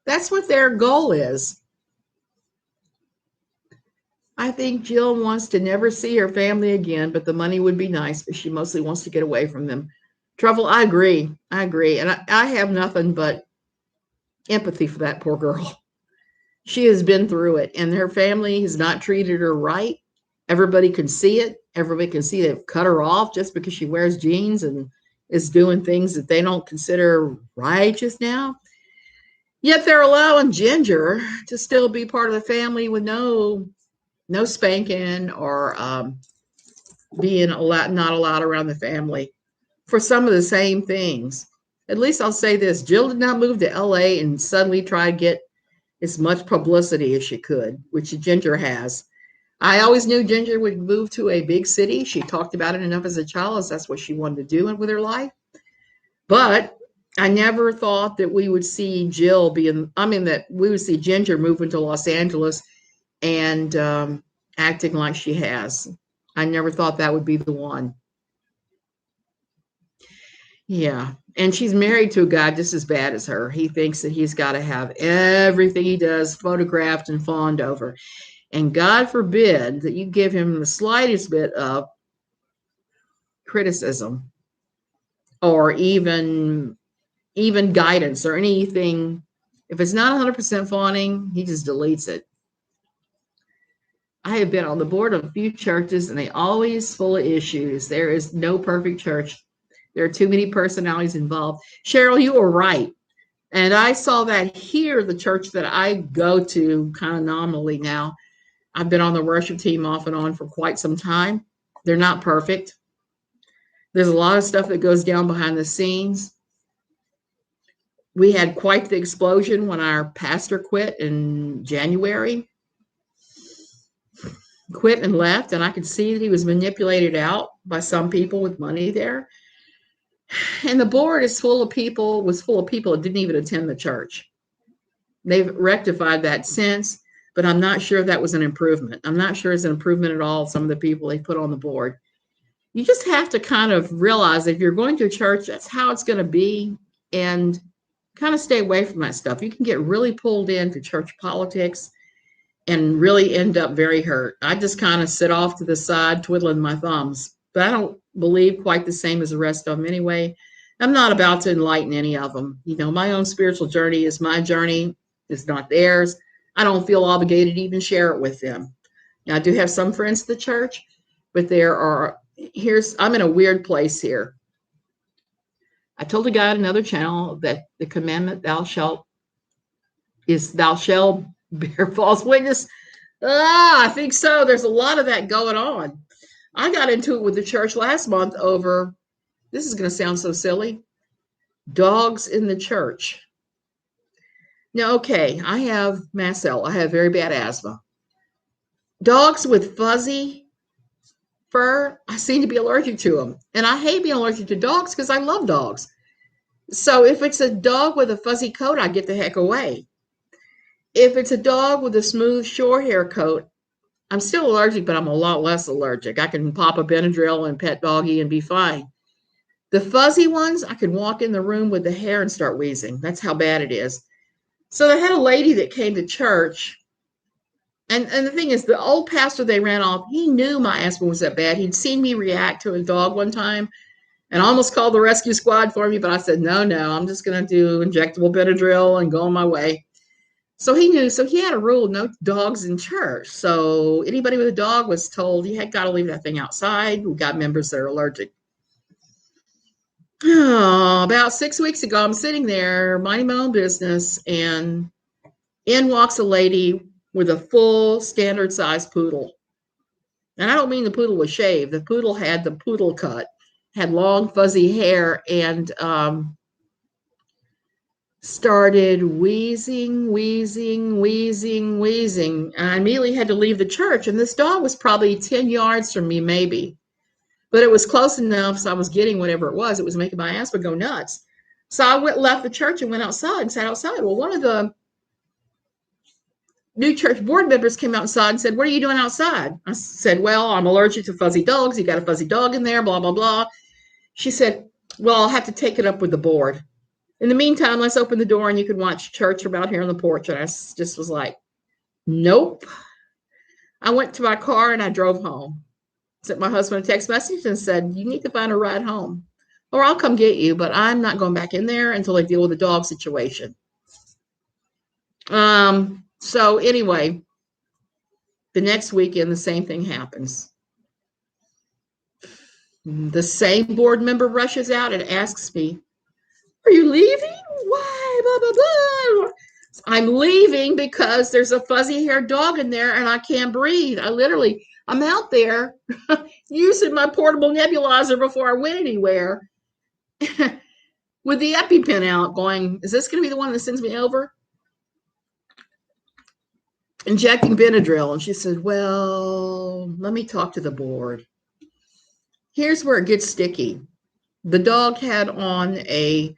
That's what their goal is. I think Jill wants to never see her family again, but the money would be nice, but she mostly wants to get away from them. Trouble, I agree. And I have nothing but empathy for that poor girl. She has been through it, and her family has not treated her right. Everybody can see it. Everybody can see they've cut her off just because she wears jeans and is doing things that they don't consider righteous now. Yet they're allowing Ginger to still be part of the family with no spanking or being not allowed around the family for some of the same things. At least I'll say this: Jill did not move to LA and suddenly try to get as much publicity as she could, which Ginger has. I always knew Ginger would move to a big city. She talked about it enough as a child, as that's what she wanted to do with her life. But I never thought that we would see that we would see Ginger moving to Los Angeles and acting like she has. I never thought that would be the one. Yeah. And she's married to a guy just as bad as her. He thinks that he's got to have everything he does photographed and fawned over. And God forbid that you give him the slightest bit of criticism or even guidance or anything. If it's not 100% fawning, he just deletes it. I have been on the board of a few churches, and they always full of issues. There is no perfect church. There are too many personalities involved. Cheryl, you were right. And I saw that here, the church that I go to kind of nominally now. I've been on the worship team off and on for quite some time. They're not perfect. There's a lot of stuff that goes down behind the scenes. We had quite the explosion when our pastor quit in January. Quit and left, and I could see that he was manipulated out by some people with money there. And the board was full of people that didn't even attend the church. They've rectified that since, but I'm not sure that was an improvement. I'm not sure it's an improvement at all, some of the people they put on the board. You just have to kind of realize if you're going to a church, that's how it's going to be, and kind of stay away from that stuff. You can get really pulled into church politics and really end up very hurt. I just kind of sit off to the side, twiddling my thumbs. But I don't believe quite the same as the rest of them anyway. I'm not about to enlighten any of them. You know, my own spiritual journey is my journey. It's not theirs. I don't feel obligated to even share it with them. Now, I do have some friends at the church, but I'm in a weird place here. I told a guy on another channel that the commandment thou shalt bear false witness. I think so. There's a lot of that going on. I got into it with the church last month over, this is going to sound so silly, dogs in the church. Now, okay, I have Marcel. I have very bad asthma. Dogs with fuzzy fur, I seem to be allergic to them. And I hate being allergic to dogs because I love dogs. So if it's a dog with a fuzzy coat, I get the heck away. If it's a dog with a smooth short hair coat, I'm still allergic, but I'm a lot less allergic. I can pop a Benadryl and pet doggy and be fine. The fuzzy ones, I can walk in the room with the hair and start wheezing. That's how bad it is. So they had a lady that came to church. And the thing is, the old pastor they ran off, he knew my asthma was that bad. He'd seen me react to a dog one time and almost called the rescue squad for me. But I said, no, I'm just going to do injectable Benadryl and go on my way. So he knew. So he had a rule, no dogs in church. So anybody with a dog was told, you had got to leave that thing outside. We got members that are allergic. About 6 weeks ago, I'm sitting there minding my own business, and in walks a lady with a full standard size poodle. And I don't mean the poodle was shaved. The poodle had the poodle cut, had long fuzzy hair, and started wheezing. And I immediately had to leave the church. And this dog was probably 10 yards from me, maybe. But it was close enough, so I was getting whatever it was. It was making my asthma go nuts. So I left the church and went outside and sat outside. Well, one of the new church board members came outside and said, "What are you doing outside?" I said, "Well, I'm allergic to fuzzy dogs. You got a fuzzy dog in there, blah, blah, blah." She said, "Well, I'll have to take it up with the board. In the meantime, let's open the door and you can watch church from out here on the porch." And I just was like, nope. I went to my car and I drove home. Sent my husband a text message and said, "You need to find a ride home or I'll come get you, but I'm not going back in there until I deal with the dog situation." So anyway, the next weekend, the same thing happens. The same board member rushes out and asks me, "Are you leaving? Why? Blah, blah, blah." "I'm leaving because there's a fuzzy haired dog in there and I can't breathe. I'm out there using my portable nebulizer before I went anywhere with the EpiPen out going, is this going to be the one that sends me over?" Injecting Benadryl. And she said, "Well, let me talk to the board." Here's where it gets sticky. The dog had on a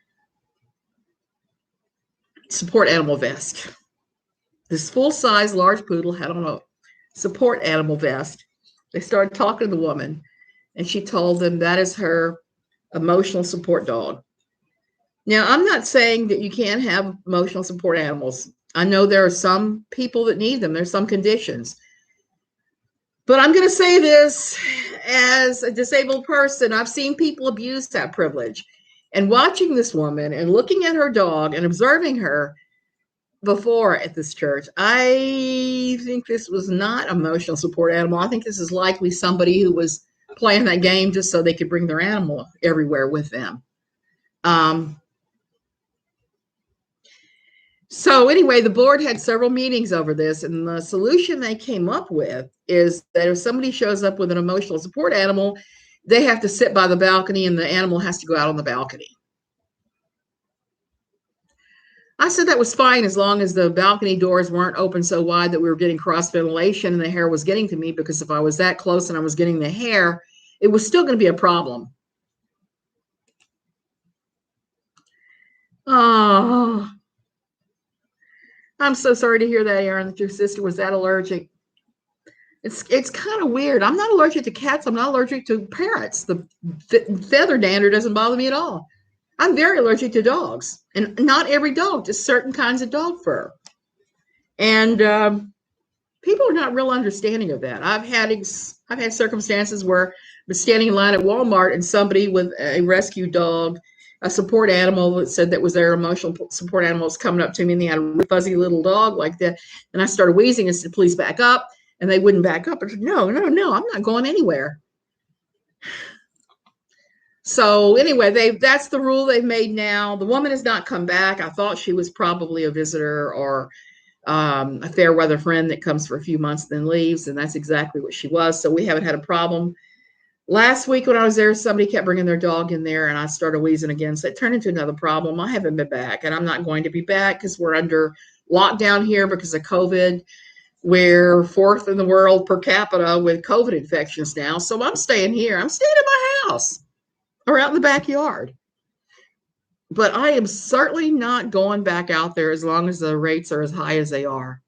support animal vest. This full-size large poodle had on a support animal vest. They started talking to the woman, and she told them that is her emotional support dog. Now, I'm not saying that you can't have emotional support animals. I know there are some people that need them. There's some conditions. But I'm going to say this as a disabled person. I've seen people abuse that privilege. And watching this woman and looking at her dog and observing her before at this church, I think this was not emotional support animal. I think this is likely somebody who was playing that game just so they could bring their animal everywhere with them. So anyway, the board had several meetings over this, and the solution they came up with is that if somebody shows up with an emotional support animal, they have to sit by the balcony and the animal has to go out on the balcony. I said that was fine as long as the balcony doors weren't open so wide that we were getting cross ventilation and the hair was getting to me, because if I was that close and I was getting the hair, it was still going to be a problem. Oh, I'm so sorry to hear that, Aaron, that your sister was that allergic. It's kind of weird. I'm not allergic to cats. I'm not allergic to parrots. The feather dander doesn't bother me at all. I'm very allergic to dogs, and not every dog, just certain kinds of dog fur. And people are not real understanding of that. I've had circumstances where I was standing in line at Walmart and somebody with a rescue dog, a support animal that said that was their emotional support animal, was coming up to me, and they had a fuzzy little dog like that. And I started wheezing and said, "Please back up." And they wouldn't back up. I said, no, I'm not going anywhere. So anyway, that's the rule they've made now. The woman has not come back. I thought she was probably a visitor or a fair weather friend that comes for a few months then leaves, and that's exactly what she was. So we haven't had a problem. Last week when I was there, somebody kept bringing their dog in there, and I started wheezing again. So it turned into another problem. I haven't been back, and I'm not going to be back because we're under lockdown here because of COVID. We're fourth in the world per capita with COVID infections now. So I'm staying here. I'm staying in my house or out in the backyard. But I am certainly not going back out there as long as the rates are as high as they are.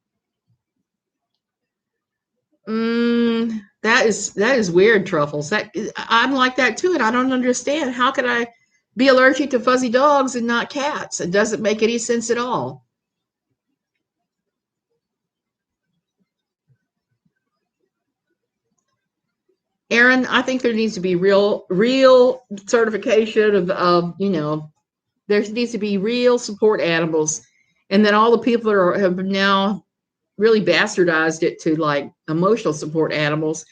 That is weird, Truffles. I'm like that too, and I don't understand. How could I be allergic to fuzzy dogs and not cats? It doesn't make any sense at all. Aaron, I think there needs to be real certification of there needs to be real support animals, and then all the people that have now really bastardized it to like emotional support animals.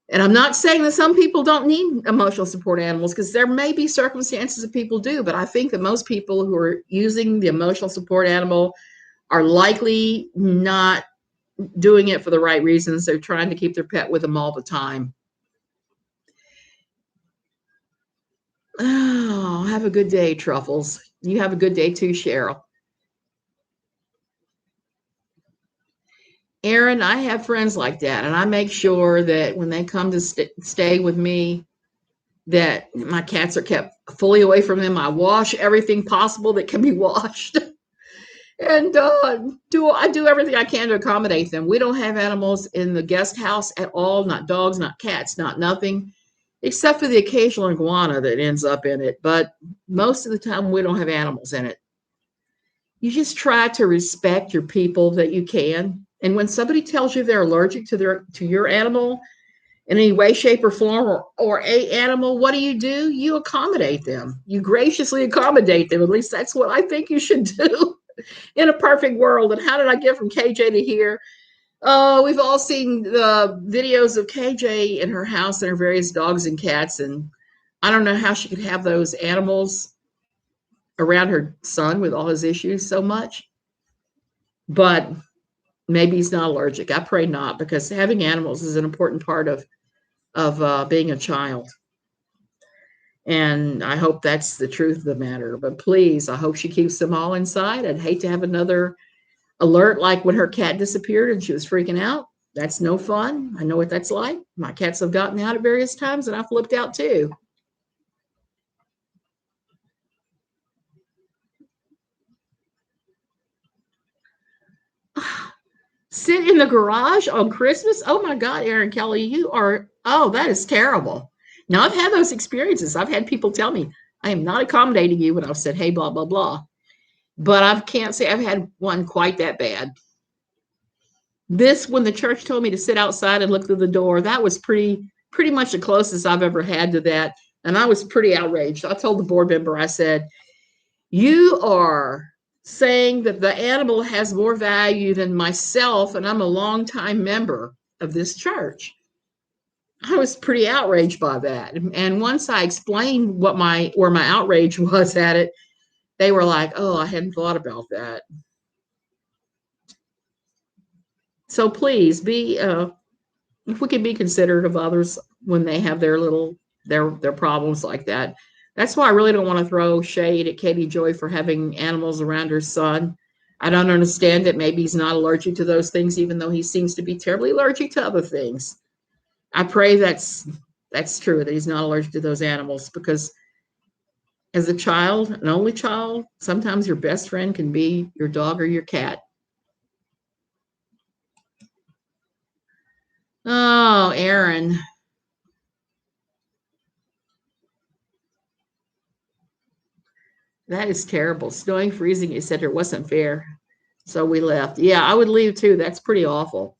And I'm not saying that some people don't need emotional support animals, because there may be circumstances that people do, but I think that most people who are using the emotional support animal are likely not doing it for the right reasons. They're trying to keep their pet with them all the time. Oh, have a good day, Truffles. You have a good day too, Cheryl. Aaron, I have friends like that, and I make sure that when they come to stay with me, that my cats are kept fully away from them. I wash everything possible that can be washed. And I do everything I can to accommodate them. We don't have animals in the guest house at all, not dogs, not cats, not nothing, except for the occasional iguana that ends up in it. But most of the time, we don't have animals in it. You just try to respect your people that you can. And when somebody tells you they're allergic to your animal in any way, shape, or form, or a animal, what do? You accommodate them. You graciously accommodate them. At least that's what I think you should do in a perfect world. And how did I get from KJ to here? Oh, we've all seen the videos of KJ in her house and her various dogs and cats. And I don't know how she could have those animals around her son with all his issues so much. But maybe he's not allergic. I pray not, because having animals is an important part of being a child. And I hope that's the truth of the matter. But please, I hope she keeps them all inside. I'd hate to have another alert like when her cat disappeared and she was freaking out. That's no fun. I know what that's like. My cats have gotten out at various times and I flipped out too. Sit in the garage on Christmas? Oh my God, Aaron Kelly, that is terrible. Now, I've had those experiences. I've had people tell me, I am not accommodating you when I've said, hey, blah, blah, blah. But I can't say I've had one quite that bad. When the church told me to sit outside and look through the door, that was pretty much the closest I've ever had to that. And I was pretty outraged. I told the board member, I said, you are saying that the animal has more value than myself, and I'm a longtime member of this church. I was pretty outraged by that. And once I explained where my outrage was at it, they were like, oh, I hadn't thought about that. So please if we can be considerate of others when they have their problems like that. That's why I really don't want to throw shade at Katie Joy for having animals around her son. I don't understand it. Maybe he's not allergic to those things, even though he seems to be terribly allergic to other things. I pray that's true, that he's not allergic to those animals, because as a child, an only child, sometimes your best friend can be your dog or your cat. Oh, Aaron. That is terrible. Snowing, freezing, you said it wasn't fair. So we left. Yeah, I would leave too. That's pretty awful.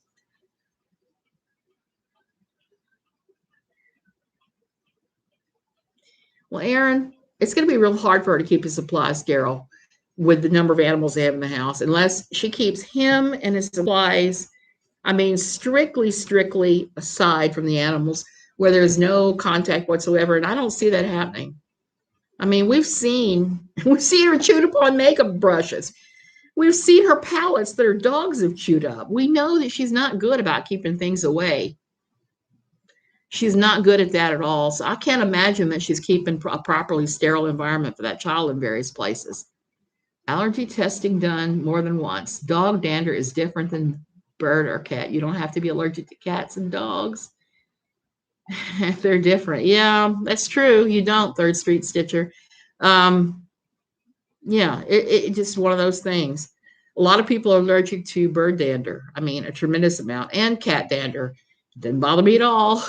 Well, Aaron, it's going to be real hard for her to keep his supplies sterile with the number of animals they have in the house, unless she keeps him and his supplies, I mean, strictly aside from the animals, where there's no contact whatsoever. And I don't see that happening. I mean, we've seen her chewed upon makeup brushes. We've seen her pallets that her dogs have chewed up. We know that she's not good about keeping things away. She's not good at that at all. So I can't imagine that she's keeping a properly sterile environment for that child in various places. Allergy testing done more than once. Dog dander is different than bird or cat. You don't have to be allergic to cats and dogs. They're different. Yeah, that's true. You don't, Third Street Stitcher. Yeah, it just one of those things. A lot of people are allergic to bird dander. I mean, a tremendous amount, and cat dander. Didn't bother me at all.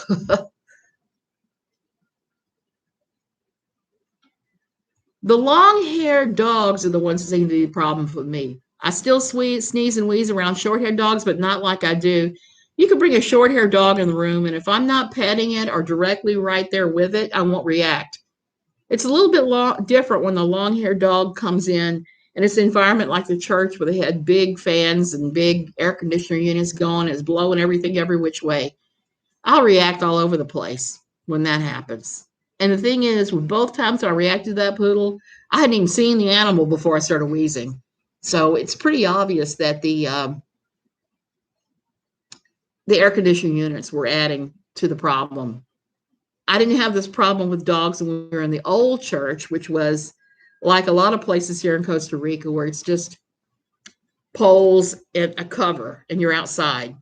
The long-haired dogs are the ones that seem to be the problem for me. I still sneeze and wheeze around short-haired dogs, but not like I do. You could bring a short-haired dog in the room, and if I'm not petting it or directly right there with it, I won't react. It's a little bit different when the long-haired dog comes in and it's an environment like the church where they had big fans and big air conditioner units going, it's blowing everything every which way. I'll react all over the place when that happens. And the thing is, with both times I reacted to that poodle, I hadn't even seen the animal before I started wheezing. So it's pretty obvious that the air conditioning units were adding to the problem. I didn't have this problem with dogs when we were in the old church, which was like a lot of places here in Costa Rica, where it's just poles and a cover and you're outside.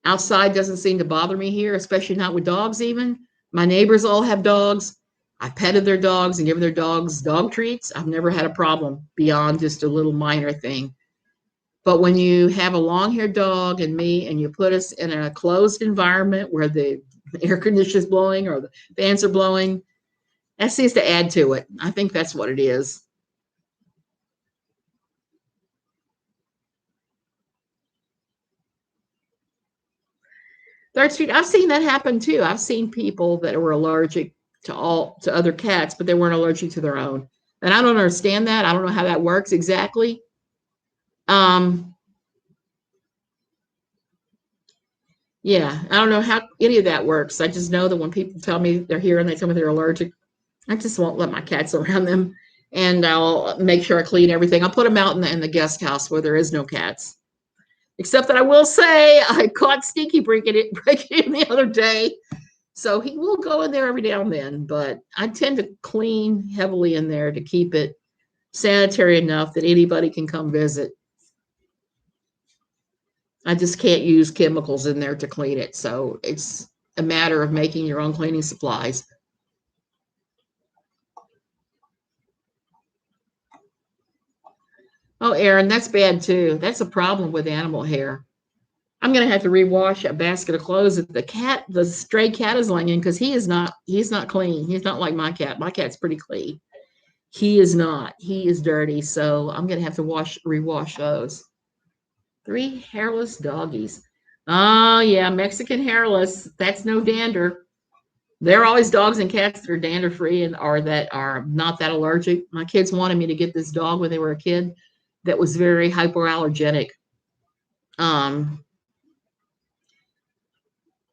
Outside doesn't seem to bother me here, especially not with dogs even. My neighbors all have dogs. I petted their dogs and given their dogs dog treats. I've never had a problem beyond just a little minor thing. But when you have a long-haired dog and me, and you put us in a closed environment where the air conditioner is blowing or the fans are blowing, that seems to add to it. I think that's what it is. Third Street, I've seen that happen too. I've seen people that were allergic to other cats, but they weren't allergic to their own. And I don't understand that. I don't know how that works exactly. Um, yeah, I don't know how any of that works. I just know that when people tell me they're here and they tell me they're allergic, I just won't let my cats around them, and I'll make sure I clean everything. I'll put them out in the guest house where there is no cats. Except that I will say I caught Stinky breaking in the other day. So he will go in there every now and then, but I tend to clean heavily in there to keep it sanitary enough that anybody can come visit. I just can't use chemicals in there to clean it. So it's a matter of making your own cleaning supplies. Oh, Aaron, that's bad too. That's a problem with animal hair. I'm gonna have to rewash a basket of clothes that the stray cat is laying in because he's not clean. He's not like my cat. My cat's pretty clean. He is not. He is dirty. So I'm gonna have to rewash those. Three hairless doggies. Oh yeah, Mexican hairless. That's no dander. There are always dogs and cats that are dander free and or that are not that allergic. My kids wanted me to get this dog when they were a kid that was very hypoallergenic. Um,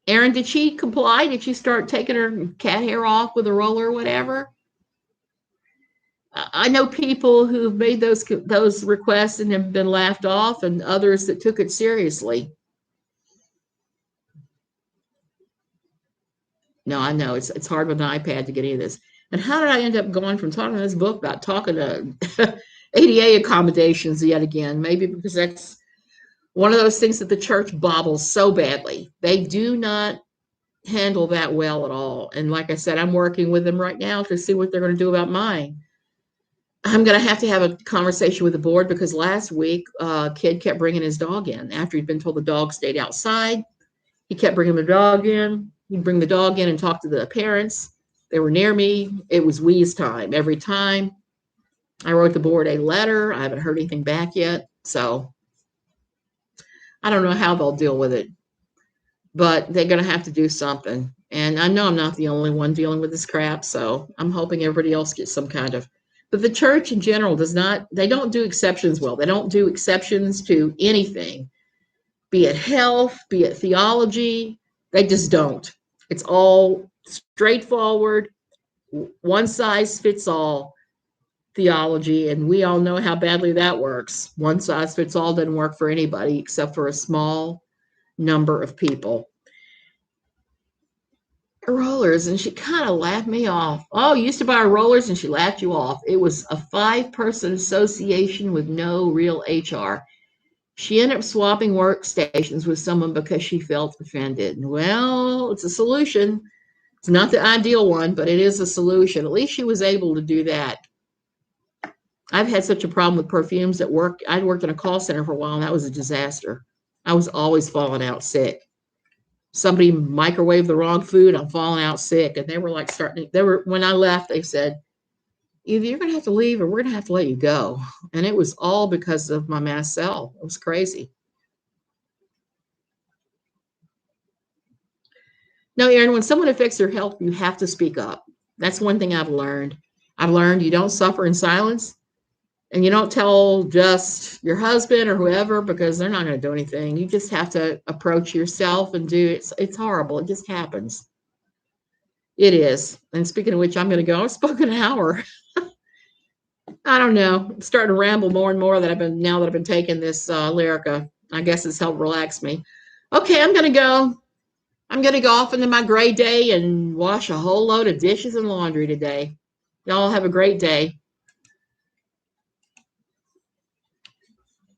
Erin, did she comply? Did she start taking her cat hair off with a roller or whatever? I know people who've made those requests and have been laughed off, and others that took it seriously. No, I know it's hard with an iPad to get any of this. And how did I end up going from talking to this book about talking to ADA accommodations yet again? Maybe because that's one of those things that the church bobbles so badly. They do not handle that well at all. And like I said, I'm working with them right now to see what they're going to do about mine. I'm going to have a conversation with the board because last week, a kid kept bringing his dog in after he'd been told the dog stayed outside. He kept bringing the dog in. He'd bring the dog in and talk to the parents. They were near me. It was wheeze time every time. I wrote the board a letter. I haven't heard anything back yet. So I don't know how they'll deal with it, but they're going to have to do something. And I know I'm not the only one dealing with this crap. So I'm hoping everybody else gets some kind of, but the church in general they don't do exceptions well. They don't do exceptions to anything, be it health, be it theology. They just don't. It's all straightforward, one size fits all theology. And we all know how badly that works. One size fits all doesn't work for anybody except for a small number of people. Rollers, and she kind of laughed me off. Oh, you used to buy rollers and she laughed you off. It was a 5-person association with no real HR. She ended up swapping workstations with someone because she felt offended. Well, it's a solution. It's not the ideal one, but it is a solution. At least she was able to do that. I've had such a problem with perfumes at work. I'd worked in a call center for a while, and that was a disaster. I was always falling out sick. Somebody microwaved the wrong food. I'm falling out sick. And they were like when I left, they said, either you're going to have to leave or we're going to have to let you go. And it was all because of my mast cell. It was crazy. No, Erin, when someone affects your health, you have to speak up. That's one thing I've learned. I've learned you don't suffer in silence and you don't tell just your husband or whoever because they're not going to do anything. You just have to approach yourself and do it. It's horrible. It just happens. It is. And speaking of which, I'm going to go. I've spoken an hour. I don't know. I'm starting to ramble more and more now that I've been taking this Lyrica. I guess it's helped relax me. Okay, I'm going to go. I'm going to go off into my gray day and wash a whole load of dishes and laundry today. Y'all have a great day.